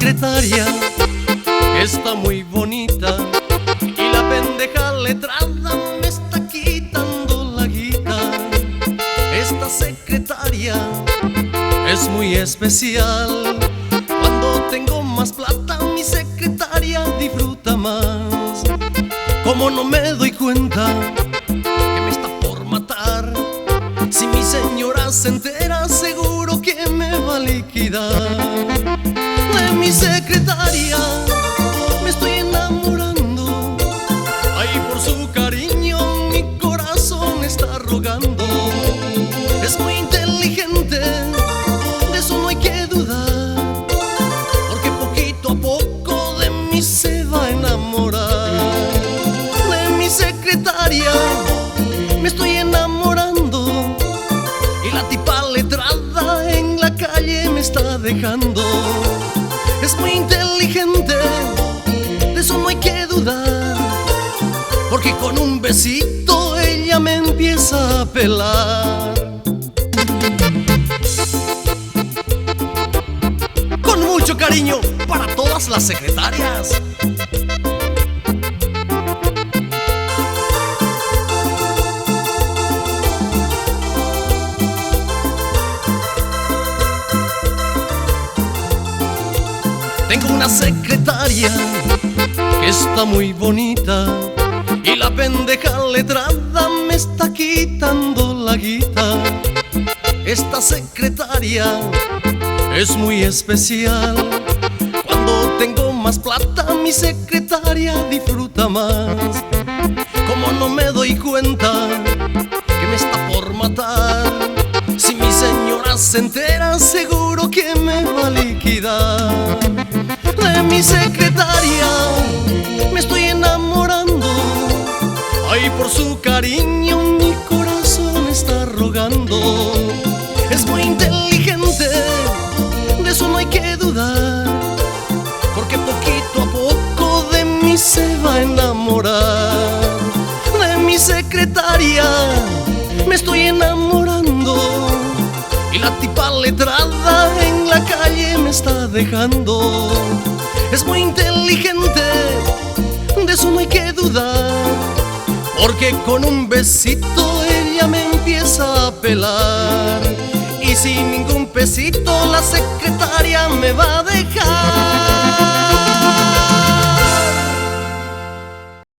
secretaria está muy bonita y la pendeja letrada me está quitando la guita. Esta secretaria es muy especial. Cuando tengo más plata, mi secretaria disfruta más. Como no me doy cuenta que me está por matar, si mi señora se entera, seguro que me va a liquidar. De mi secretaria me estoy enamorando, ay, por su cariño mi corazón está rogando. Es muy inteligente, de eso no hay que dudar, porque poquito a poco de mí se va a enamorar. De mi secretaria me estoy enamorando y la tipa letrada en la calle me está dejando. Es muy inteligente, de eso no hay que dudar, porque con un besito ella me empieza a pelar. Con mucho cariño para todas las secretarias. Tengo una secretaria que está muy bonita y la pendeja letrada me está quitando la guita. Esta secretaria es muy especial. Cuando tengo más plata, mi secretaria disfruta más. Como no me doy cuenta que me está por matar, si mi señora se entera, seguro que me va a liquidar. De mi secretaria me estoy enamorando, ay, por su cariño mi corazón está rogando. Es muy inteligente, de eso no hay que dudar, porque poquito a poco de mí se va a enamorar. De mi secretaria me estoy enamorando y la tipa letrada en la calle me está dejando. Es muy inteligente, de eso no hay que dudar, porque con un besito ella me empieza a pelar. Y sin ningún pesito la secretaria